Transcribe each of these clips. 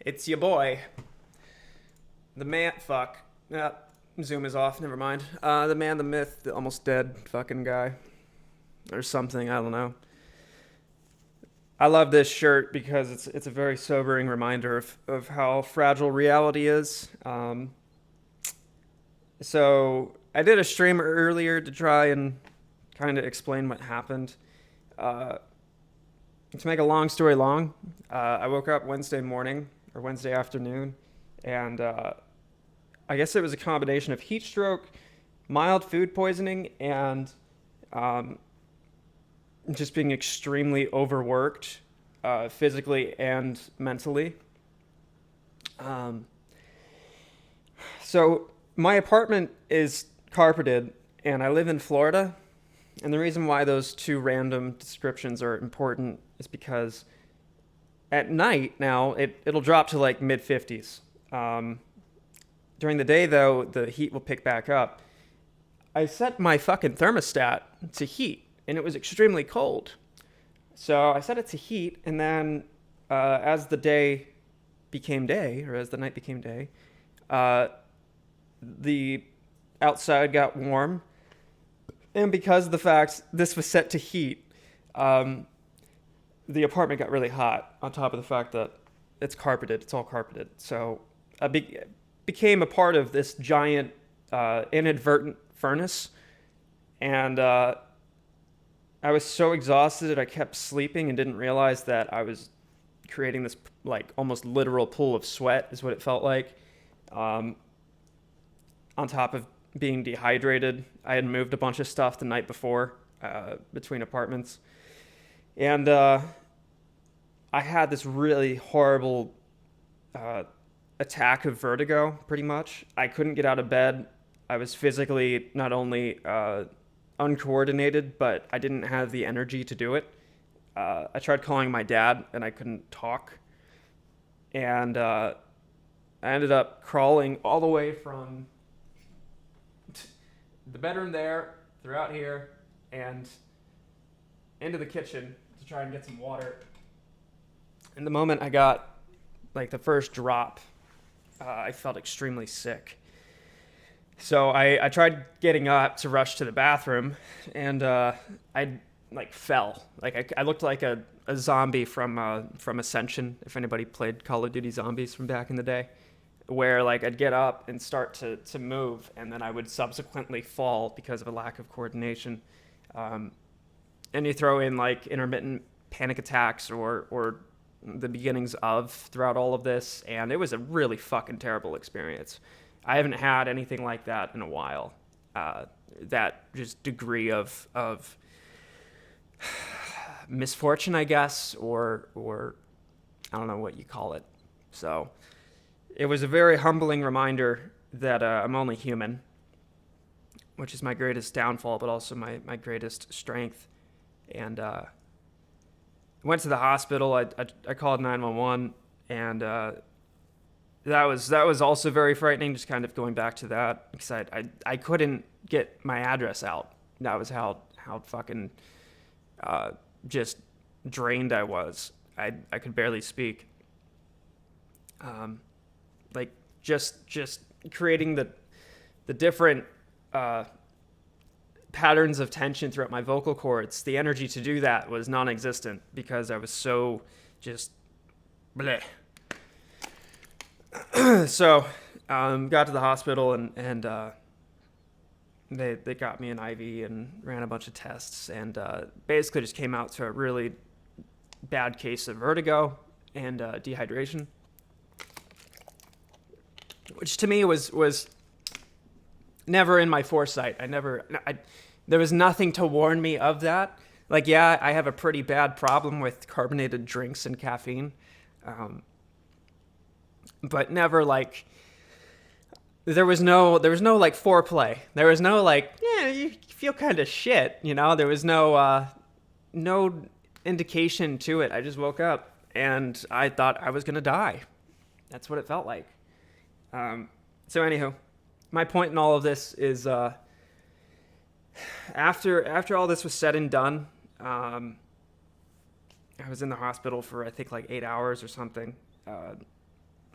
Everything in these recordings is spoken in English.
It's your boy, the man. Fuck. Zoom is off. Never mind. The man, the myth, the almost dead fucking guy, or something. I don't know. I love this shirt because it's a very sobering reminder of how fragile reality is. So I did a stream earlier to try and kind of explain what happened. To make a long story long, I woke up Wednesday morning or Wednesday afternoon, and I guess it was a combination of heat stroke, mild food poisoning, and just being extremely overworked, physically and mentally. So my apartment is carpeted, and I live in Florida. And the reason why those two random descriptions are important is because at night now it'll drop to like mid 50s. During the day though, the heat will pick back up. I set my fucking thermostat to heat, and it was extremely cold. So I set it to heat, and then as the day became day, or as the night became day, the outside got warm. And because of the fact this was set to heat, the apartment got really hot, on top of the fact that it's carpeted. It's all carpeted. So I became a part of this giant inadvertent furnace. And I was so exhausted that I kept sleeping and didn't realize that I was creating this like almost literal pool of sweat is what it felt like. On top of being dehydrated. I had moved a bunch of stuff the night before between apartments. And I had this really horrible attack of vertigo, pretty much. I couldn't get out of bed. I was physically not only uncoordinated, but I didn't have the energy to do it. I tried calling my dad, and I couldn't talk. And I ended up crawling all the way from the bedroom there, throughout here, and into the kitchen to try and get some water. And the moment I got like the first drop, I felt extremely sick. So I tried getting up to rush to the bathroom, and I like fell. Like I looked like a zombie from Ascension, if anybody played Call of Duty Zombies from back in the day. Where like I'd get up and start to move, and then I would subsequently fall because of a lack of coordination. And you throw in like intermittent panic attacks or the beginnings of throughout all of this, and it was a really fucking terrible experience. I haven't had anything like that in a while. That just degree of misfortune, I guess, or I don't know what you call it. So it was a very humbling reminder that I'm only human, which is my greatest downfall, but also my greatest strength. And I went to the hospital. I called 911, and that was also very frightening. Just kind of going back to that, because I couldn't get my address out. That was how fucking just drained I was. I could barely speak. Like just creating the different patterns of tension throughout my vocal cords. The energy to do that was non-existent because I was so just bleh. So got to the hospital and they got me an IV and ran a bunch of tests, and basically just came out to a really bad case of vertigo and dehydration. Which to me was never in my foresight. There was nothing to warn me of that. Like, yeah, I have a pretty bad problem with carbonated drinks and caffeine. But never like, there was no like foreplay. There was no like, yeah, you feel kind of shit, you know? There was no indication to it. I just woke up and I thought I was going to die. That's what it felt like. So anywho, my point in all of this is, after all this was said and done, I was in the hospital for I think like 8 hours or something.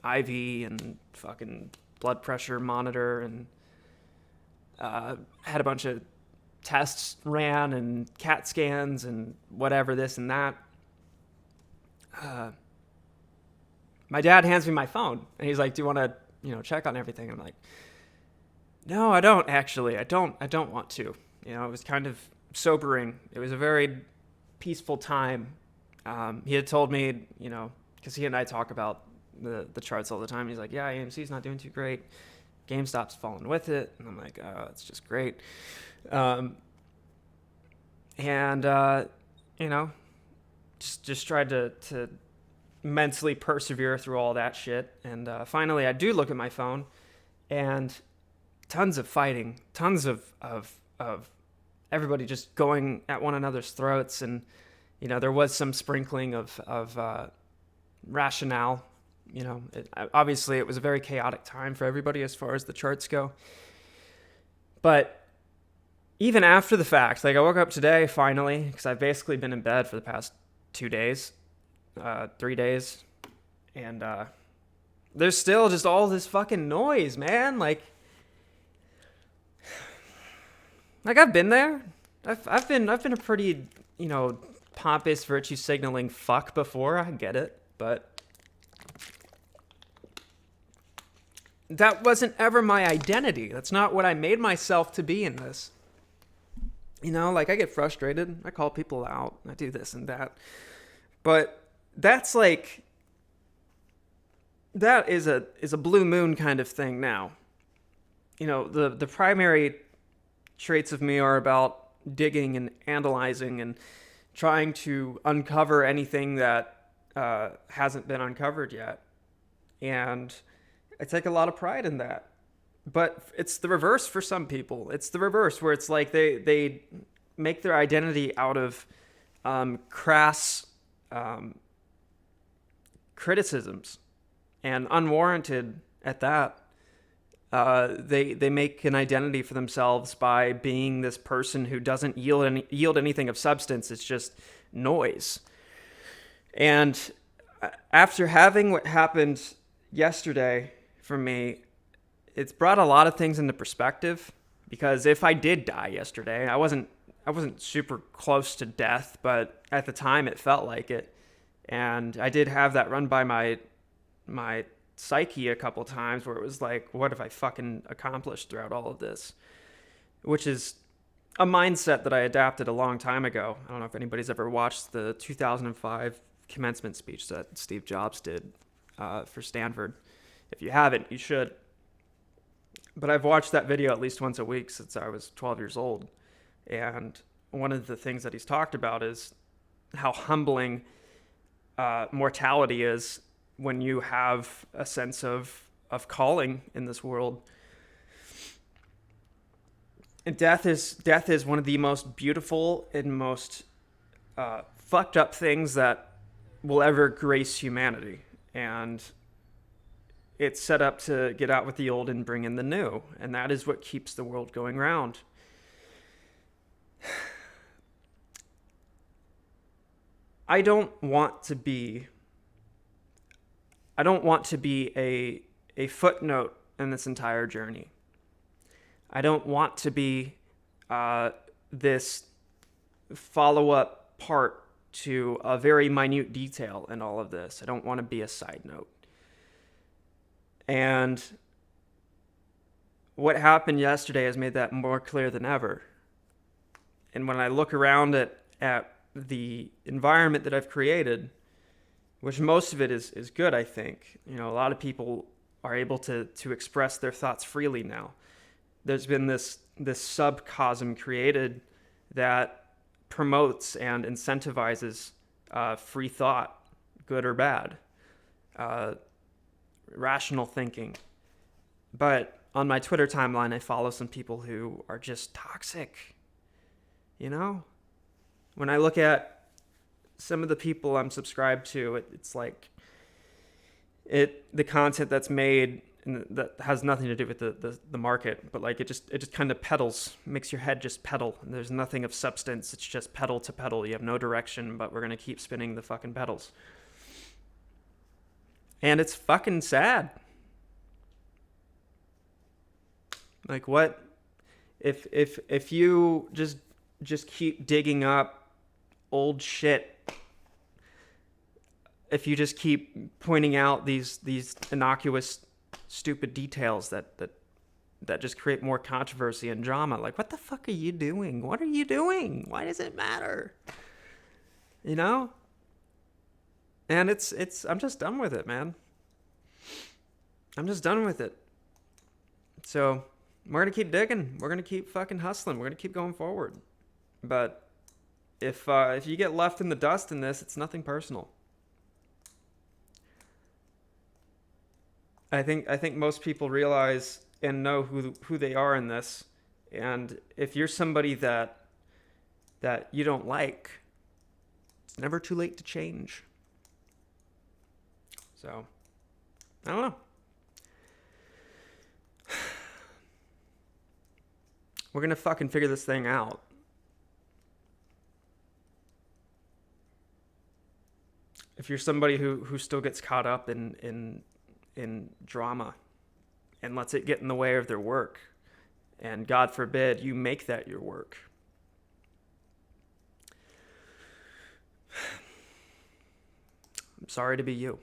IV and fucking blood pressure monitor, and had a bunch of tests ran and CAT scans and whatever, this and that. My dad hands me my phone and he's like, "Do you want to, check on everything?" I'm like, "No, I don't actually. I don't want to." It was kind of sobering. It was a very peaceful time. He had told me, because he and I talk about the charts all the time. He's like, "Yeah, AMC's not doing too great. GameStop's falling with it." And I'm like, "Oh, it's just great." Just tried to mentally persevere through all that shit. And finally, I do look at my phone, and tons of fighting, tons of everybody just going at one another's throats. And, there was some sprinkling of rationale. Obviously, it was a very chaotic time for everybody as far as the charts go. But even after the fact, I woke up today finally, because I've basically been in bed for the past 2 days, 3 days, and there's still just all this fucking noise, man. I've been there. I've been a pretty, pompous virtue signaling fuck before. I get it, but that wasn't ever my identity. That's not what I made myself to be in this. I get frustrated. I call people out. I do this and that. But that's that is a blue moon kind of thing now. The primary traits of me are about digging and analyzing and trying to uncover anything that hasn't been uncovered yet. And I take a lot of pride in that. But it's the reverse for some people. It's the reverse, where it's like they make their identity out of crass criticisms, and unwarranted at that. They make an identity for themselves by being this person who doesn't yield anything of substance. It's just noise. And after having what happened yesterday for me, it's brought a lot of things into perspective. Because if I did die yesterday, I wasn't super close to death, but at the time it felt like it. And I did have that run by my psyche a couple times, where it was like, what have I fucking accomplished throughout all of this? Which is a mindset that I adapted a long time ago. I don't know if anybody's ever watched the 2005 commencement speech that Steve Jobs did for Stanford. If you haven't, you should. But I've watched that video at least once a week since I was 12 years old. And one of the things that he's talked about is how humbling mortality is when you have a sense of calling in this world. And death is one of the most beautiful and most fucked up things that will ever grace humanity. And it's set up to get out with the old and bring in the new. And that is what keeps the world going round. I don't want to be a footnote in this entire journey. I don't want to be this follow-up part to a very minute detail in all of this. I don't want to be a side note. And what happened yesterday has made that more clear than ever. And when I look around at the environment that I've created, which most of it is good, I think. A lot of people are able to express their thoughts freely now. There's been this subcosm created that promotes and incentivizes free thought, good or bad, rational thinking. But on my Twitter timeline, I follow some people who are just toxic. When I look at some of the people I'm subscribed to, it's like the content that's made and that has nothing to do with the market, but it just kind of pedals, makes your head just pedal, and there's nothing of substance. It's just pedal to pedal. You have no direction, but we're gonna keep spinning the fucking pedals. And it's fucking sad. Like, what if you just keep digging up old shit, if you just keep pointing out these innocuous stupid details that just create more controversy and drama, like, what the fuck are you doing? What are you doing? Why does it matter? You know? And it's I'm just done with it, man. I'm just done with it. So we're gonna keep digging. We're gonna keep fucking hustling. We're gonna keep going forward. But if you get left in the dust in this, it's nothing personal. I think most people realize and know who they are in this. And if you're somebody that you don't like, it's never too late to change. So, I don't know. We're going to fucking figure this thing out. If you're somebody who still gets caught up in drama and lets it get in the way of their work, and God forbid you make that your work, I'm sorry to be you.